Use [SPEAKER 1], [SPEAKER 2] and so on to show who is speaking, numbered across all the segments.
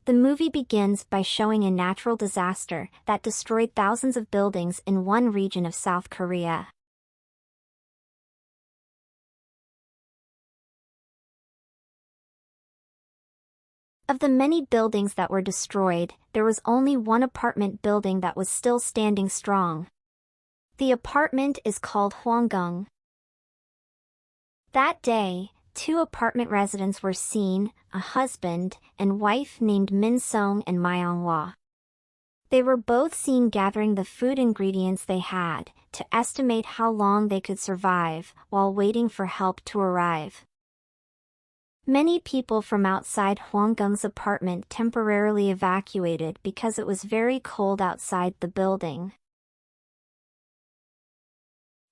[SPEAKER 1] The movie begins by showing a natural disaster that destroyed thousands of buildings in one region of South Korea. Of the many buildings that were destroyed, there was only one apartment building that was still standing strong. The apartment is called Hwanggung. That day, two apartment residents were seen, a husband and wife named Min Song and Myung-hwa. They were both seen gathering the food ingredients they had, to estimate how long they could survive, while waiting for help to arrive. Many people from outside Hwangung's apartment temporarily evacuated because it was very cold outside the building.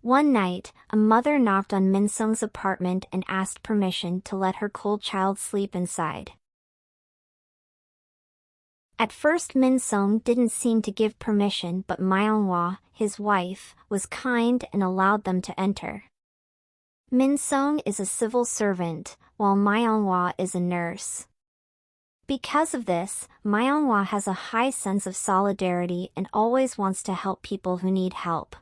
[SPEAKER 1] One night, a mother knocked on Min Sung's apartment and asked permission to let her cold child sleep inside. At first Min Sung didn't seem to give permission, but Myung-hwa, his wife, was kind and allowed them to enter. Min Sung is a civil servant, while Myung-hwa is a nurse. Because of this, Myung-hwa has a high sense of solidarity and always wants to help people who need help.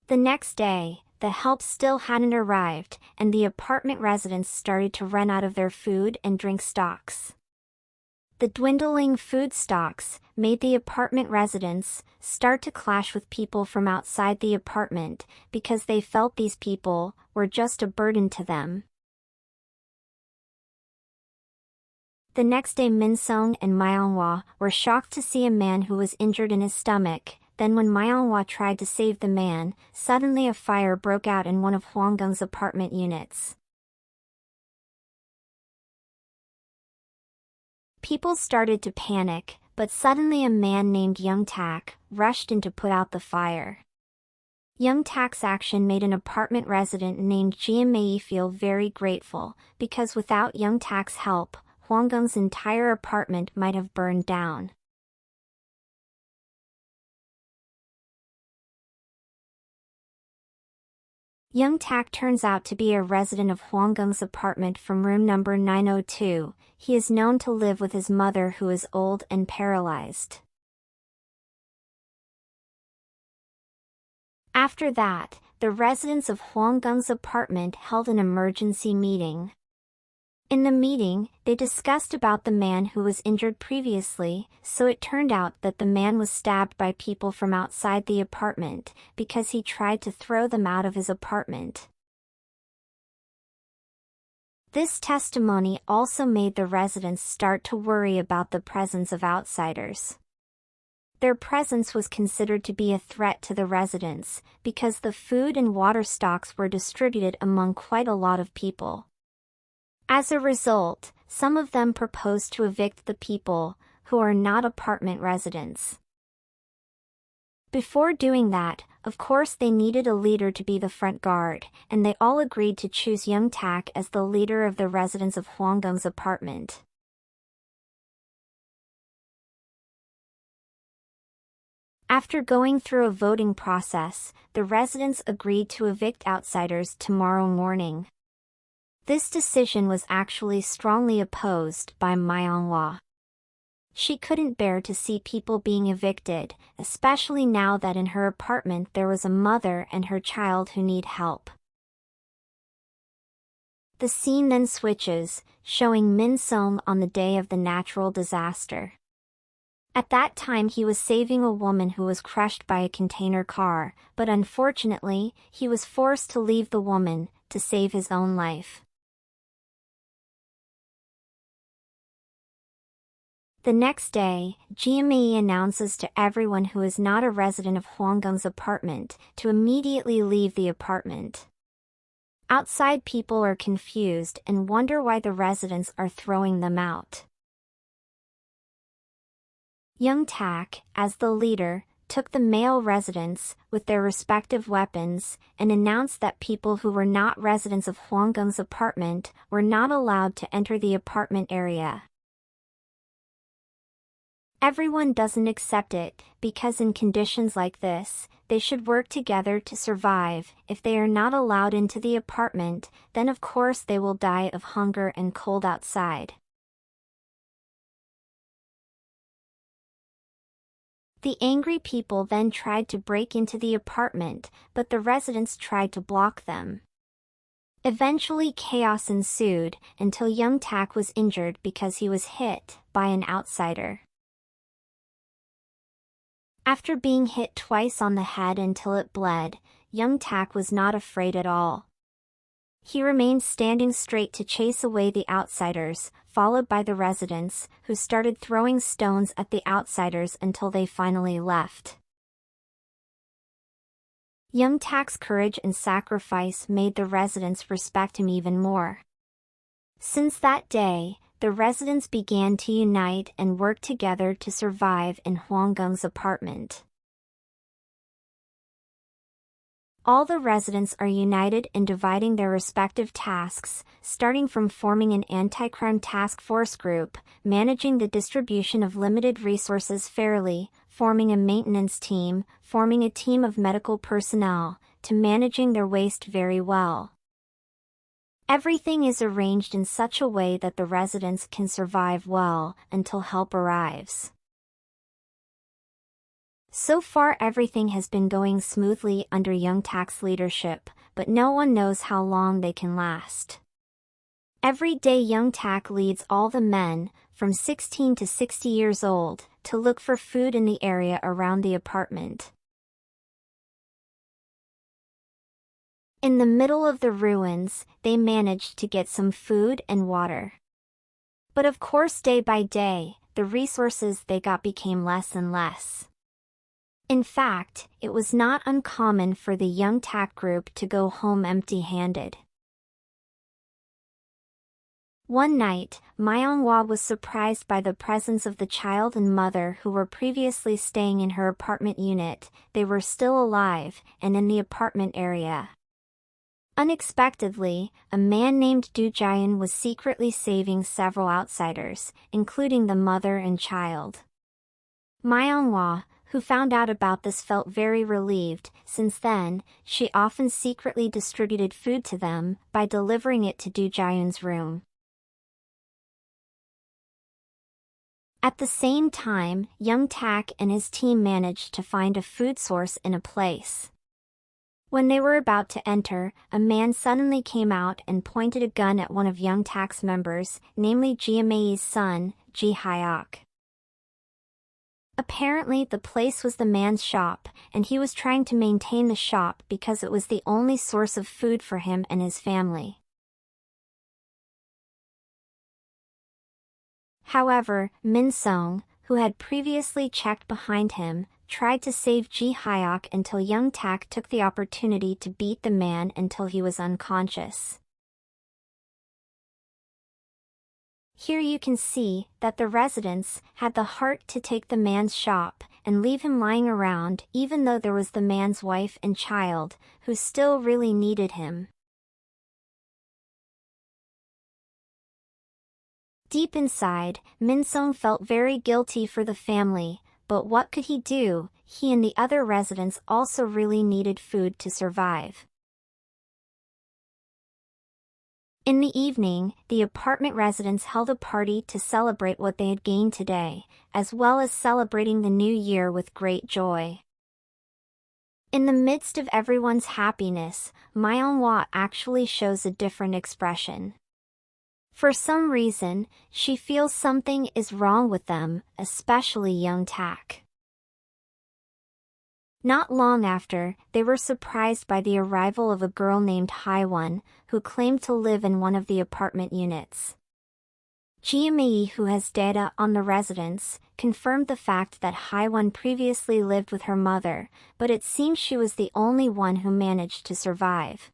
[SPEAKER 1] The next day, the help still hadn't arrived, and the apartment residents started to run out of their food and drink stocks. The dwindling food stocks made the apartment residents start to clash with people from outside the apartment because they felt these people were just a burden to them. The next day Min Sung and Myung-hwa were shocked to see a man who was injured in his stomach. Then when Myung-hwa tried to save the man, suddenly a fire broke out in one of Hwangung's apartment units. People started to panic, but suddenly a man named Young Tak rushed in to put out the fire. Young Tak's action made an apartment resident named Ji-mei feel very grateful, because without Young Tak's help, Hwangung's entire apartment might have burned down. Young Tak turns out to be a resident of Hwangung's apartment from room number 902. He is known to live with his mother who is old and paralyzed. After that, the residents of Hwangung's apartment held an emergency meeting. In the meeting, they discussed about the man who was injured previously, so it turned out that the man was stabbed by people from outside the apartment, because he tried to throw them out of his apartment. This testimony also made the residents start to worry about the presence of outsiders. Their presence was considered to be a threat to the residents, because the food and water stocks were distributed among quite a lot of people. As a result, some of them proposed to evict the people, who are not apartment residents. Before doing that, of course they needed a leader to be the front guard, and they all agreed to choose Young Tak as the leader of the residents of Hwangung's apartment. After going through a voting process, the residents agreed to evict outsiders tomorrow morning. This decision was actually strongly opposed by Myung-hwa. She couldn't bear to see people being evicted, especially now that in her apartment there was a mother and her child who need help. The scene then switches, showing Min Sung on the day of the natural disaster. At that time he was saving a woman who was crushed by a container car, but unfortunately, he was forced to leave the woman to save his own life. The next day, Ji-mei announces to everyone who is not a resident of Hwangung's apartment to immediately leave the apartment. Outside people are confused and wonder why the residents are throwing them out. Young Tak, as the leader, took the male residents, with their respective weapons, and announced that people who were not residents of Hwangung's apartment were not allowed to enter the apartment area. Everyone doesn't accept it, because in conditions like this, they should work together to survive. If they are not allowed into the apartment, then of course they will die of hunger and cold outside. The angry people then tried to break into the apartment, but the residents tried to block them. Eventually chaos ensued, until Young Tak was injured because he was hit by an outsider. After being hit twice on the head until it bled, Young Tak was not afraid at all. He remained standing straight to chase away the outsiders, followed by the residents, who started throwing stones at the outsiders until they finally left. Young Tak's courage and sacrifice made the residents respect him even more. Since that day, the residents began to unite and work together to survive in Hwangung's apartment. All the residents are united in dividing their respective tasks, starting from forming an anti-crime task force group, managing the distribution of limited resources fairly, forming a maintenance team, forming a team of medical personnel, to managing their waste very well. Everything is arranged in such a way that the residents can survive well until help arrives. So far everything has been going smoothly under Young Tak's leadership, but no one knows how long they can last. Every day Young Tak leads all the men, from 16 to 60 years old, to look for food in the area around the apartment. In the middle of the ruins, they managed to get some food and water. But of course day by day, the resources they got became less and less. In fact, it was not uncommon for the Young Tak group to go home empty-handed. One night, Myonghwa was surprised by the presence of the child and mother who were previously staying in her apartment unit. They were still alive, and in the apartment area. Unexpectedly, a man named Do Jaeun was secretly saving several outsiders, including the mother and child. Myonghwa, who found out about this, felt very relieved. Since then, she often secretly distributed food to them by delivering it to Do Jaeun's room. At the same time, Young Tak and his team managed to find a food source in a place. When they were about to enter, a man suddenly came out and pointed a gun at one of Young Tak's members, namely Jiamei's son, Ji Hyok. Apparently the place was the man's shop, and he was trying to maintain the shop because it was the only source of food for him and his family. However, Min Song, who had previously checked behind him, tried to save Ji Hyok until Young Tak took the opportunity to beat the man until he was unconscious. Here you can see that the residents had the heart to take the man's shop and leave him lying around, even though there was the man's wife and child, who still really needed him. Deep inside, Min Song felt very guilty for the family, but what could he do? He and the other residents also really needed food to survive. In the evening, the apartment residents held a party to celebrate what they had gained today, as well as celebrating the new year with great joy. In the midst of everyone's happiness, Myonghwa actually shows a different expression. For some reason, she feels something is wrong with them, especially Young Tak. Not long after, they were surprised by the arrival of a girl named Haiwon, who claimed to live in one of the apartment units. Jiamei, who has data on the residents, confirmed the fact that Haiwon previously lived with her mother, but it seems she was the only one who managed to survive.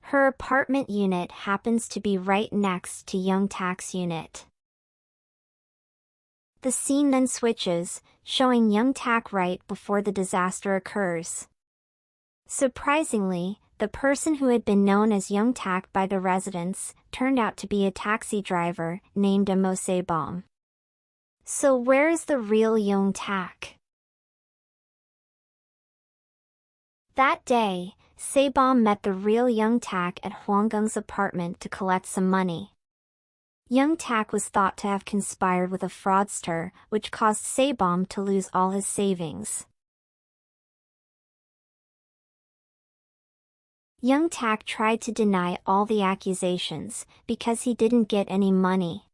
[SPEAKER 1] Her apartment unit happens to be right next to Young Tak's unit. The scene then switches, showing Young Tak right before the disaster occurs. Surprisingly, the person who had been known as Young Tak by the residents turned out to be a taxi driver named Mo Sebom. So where is the real Young Tak? That day, Sebom met the real Young Tak at Hwangung's apartment to collect some money. Young Tak was thought to have conspired with a fraudster, which caused Sebom to lose all his savings. Young Tak tried to deny all the accusations, because he didn't get any money.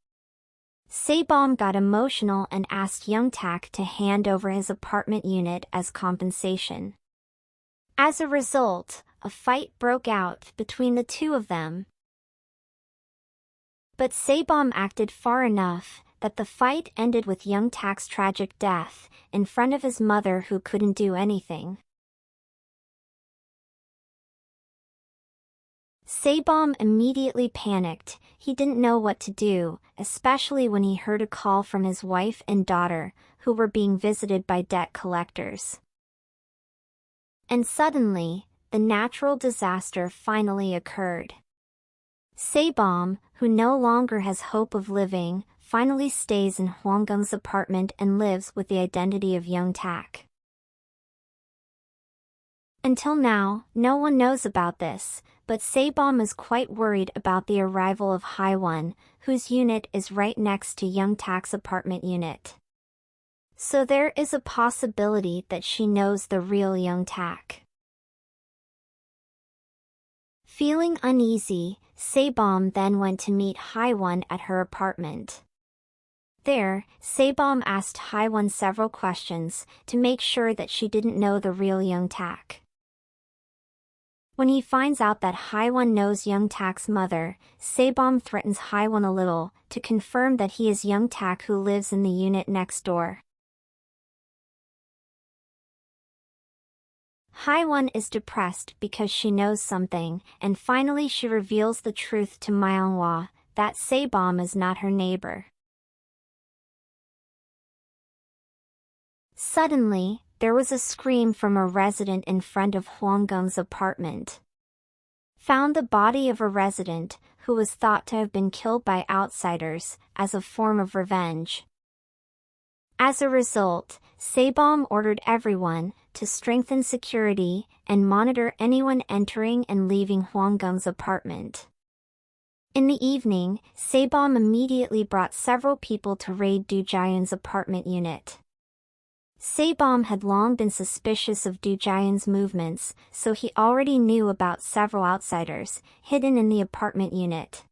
[SPEAKER 1] Sebom got emotional and asked Young Tak to hand over his apartment unit as compensation. As a result, a fight broke out between the two of them. But Sebom acted far enough that the fight ended with Young Tak's tragic death, in front of his mother who couldn't do anything. Sebom immediately panicked. He didn't know what to do, especially when he heard a call from his wife and daughter, who were being visited by debt collectors. And suddenly, the natural disaster finally occurred. Sebom, who no longer has hope of living, finally stays in Hwangung's apartment and lives with the identity of Young Tak. Until now, no one knows about this, but Sebom is quite worried about the arrival of Haiwon, whose unit is right next to Young Tak's apartment unit. So there is a possibility that she knows the real Young Tak. Feeling uneasy, Sebom then went to meet Haiwon at her apartment. There, Sebom asked Haiwon several questions to make sure that she didn't know the real Young Tak. When he finds out that Haiwon knows Young Tak's mother, Sebom threatens Haiwon a little, to confirm that he is Young Tak who lives in the unit next door. Haiwon is depressed because she knows something, and finally she reveals the truth to Myonghwa, that Sebom is not her neighbor. Suddenly, there was a scream from a resident in front of Hwangung's apartment. Found the body of a resident, who was thought to have been killed by outsiders, as a form of revenge. As a result, Sebom ordered everyone to strengthen security and monitor anyone entering and leaving Hwangung's apartment. In the evening, Sebom immediately brought several people to raid Do Jaeun's apartment unit. Sebom had long been suspicious of Do Jaeun's movements, so he already knew about several outsiders, hidden in the apartment unit.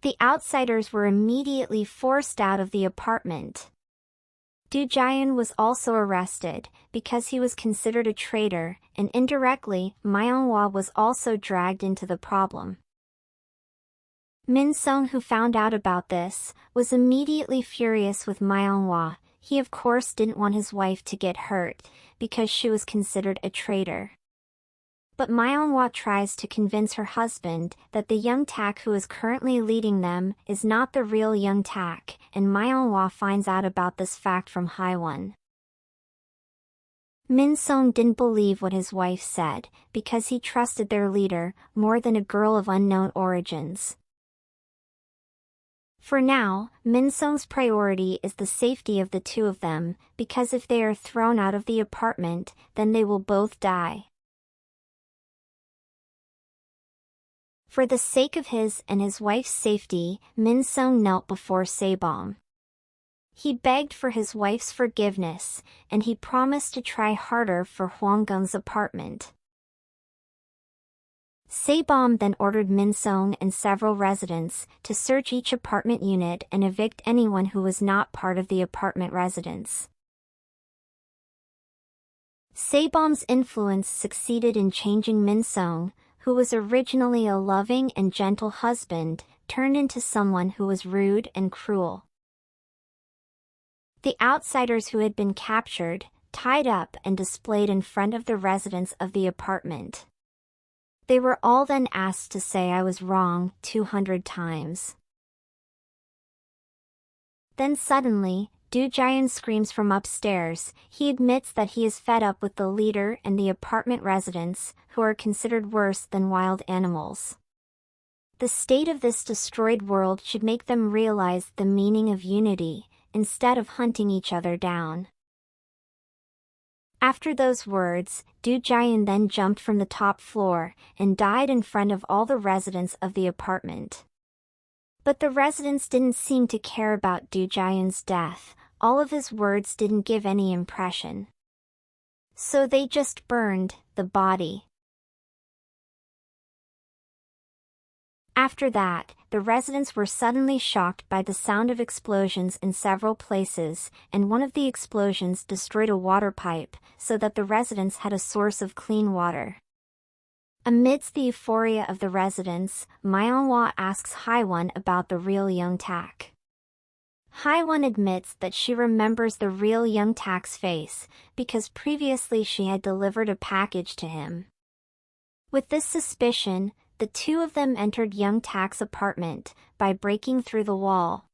[SPEAKER 1] The outsiders were immediately forced out of the apartment. Do Jaeun was also arrested, because he was considered a traitor, and indirectly, Myonghwa was also dragged into the problem. Min Sung, who found out about this, was immediately furious with Myonghwa. He of course didn't want his wife to get hurt, because she was considered a traitor. But Myonghwa tries to convince her husband that the Young Tak who is currently leading them is not the real Young Tak, and Myonghwa finds out about this fact from Haiwon. Min Sung didn't believe what his wife said, because he trusted their leader more than a girl of unknown origins. For now, Min Sung's priority is the safety of the two of them, because if they are thrown out of the apartment, then they will both die. For the sake of his and his wife's safety, Min Sung knelt before Sebom. He begged for his wife's forgiveness, and he promised to try harder for Hwangung's apartment. Sebom then ordered Min Sung and several residents to search each apartment unit and evict anyone who was not part of the apartment residence. Sebom's influence succeeded in changing Min Sung, who was originally a loving and gentle husband, turned into someone who was rude and cruel. The outsiders who had been captured, tied up and displayed in front of the residents of the apartment. They were all then asked to say I was wrong 200 times. Then suddenly, Do Jaeun screams from upstairs. He admits that he is fed up with the leader and the apartment residents, who are considered worse than wild animals. The state of this destroyed world should make them realize the meaning of unity, instead of hunting each other down. After those words, Du Jian then jumped from the top floor and died in front of all the residents of the apartment. But the residents didn't seem to care about Du Jian's death. All of his words didn't give any impression. So they just burned the body. After that, the residents were suddenly shocked by the sound of explosions in several places, and one of the explosions destroyed a water pipe, so that the residents had a source of clean water. Amidst the euphoria of the residents, Myanhua asks Haiwan about the real Young Tak. Haiwan admits that she remembers the real Young Tak's face, because previously she had delivered a package to him. With this suspicion, the two of them entered Young Tak's apartment by breaking through the wall.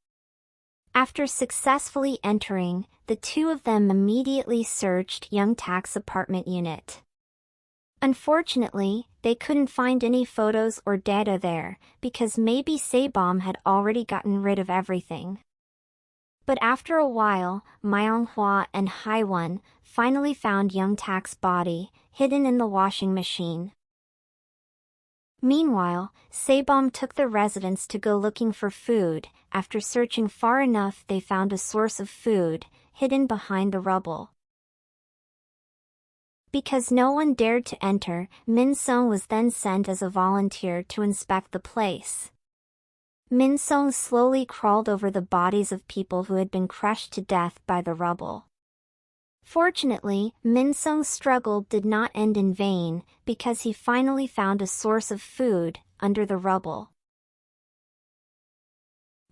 [SPEAKER 1] After successfully entering, the two of them immediately searched Young Tak's apartment unit. Unfortunately, they couldn't find any photos or data there, because maybe Saebom had already gotten rid of everything. But after a while, Myanhua and Haiwan finally found Young Tak's body, hidden in the washing machine. Meanwhile, Saebom took the residents to go looking for food. After searching far enough, they found a source of food, hidden behind the rubble. Because no one dared to enter, Min Song was then sent as a volunteer to inspect the place. Min Song slowly crawled over the bodies of people who had been crushed to death by the rubble. Fortunately, Min Song's struggle did not end in vain, because he finally found a source of food under the rubble.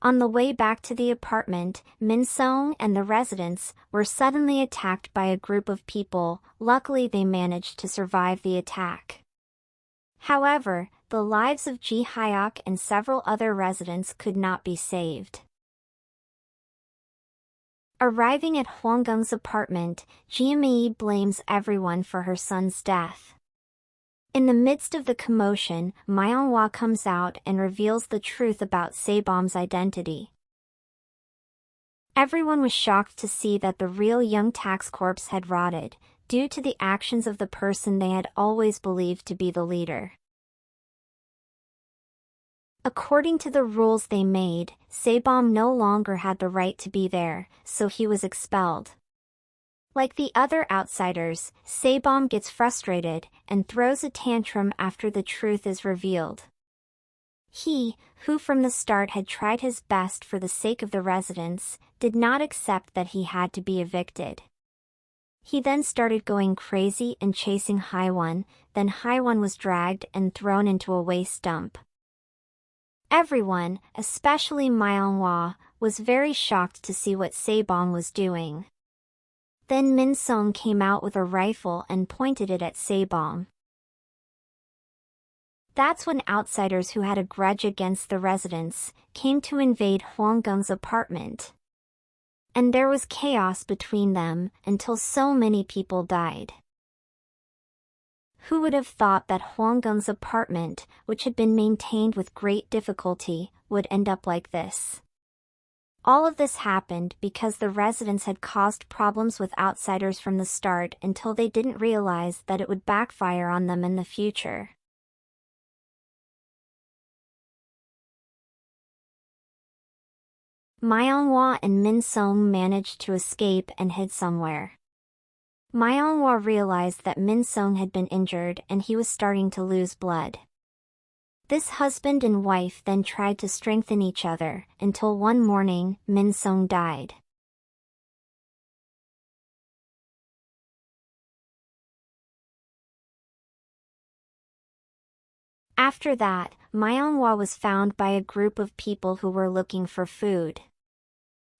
[SPEAKER 1] On the way back to the apartment, Min Song and the residents were suddenly attacked by a group of people. Luckily, they managed to survive the attack. However, the lives of Ji Hyuk and several other residents could not be saved. Arriving at Huanggeng's apartment, Jiamei blames everyone for her son's death. In the midst of the commotion, Myanhua comes out and reveals the truth about Saebom's identity. Everyone was shocked to see that the real Young Tak's corpse had rotted, due to the actions of the person they had always believed to be the leader. According to the rules they made, Saebom no longer had the right to be there, so he was expelled. Like the other outsiders, Saebom gets frustrated and throws a tantrum after the truth is revealed. He, who from the start had tried his best for the sake of the residents, did not accept that he had to be evicted. He then started going crazy and chasing Haiwan, then Haiwan was dragged and thrown into a waste dump. Everyone, especially Myanhua, was very shocked to see what Saebom was doing. Then Min Song came out with a rifle and pointed it at Saebom. That's when outsiders who had a grudge against the residents came to invade Huanggeng's apartment. And there was chaos between them until so many people died. Who would have thought that Huanggeng's apartment, which had been maintained with great difficulty, would end up like this? All of this happened because the residents had caused problems with outsiders from the start until they didn't realize that it would backfire on them in the future. Myanhua and Min Song managed to escape and hid somewhere. Myanhua realized that Min Song had been injured and he was starting to lose blood. This husband and wife then tried to strengthen each other, until one morning, Min Song died. After that, Myanhua was found by a group of people who were looking for food.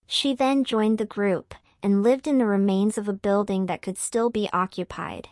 [SPEAKER 1] She then joined the group, and lived in the remains of a building that could still be occupied.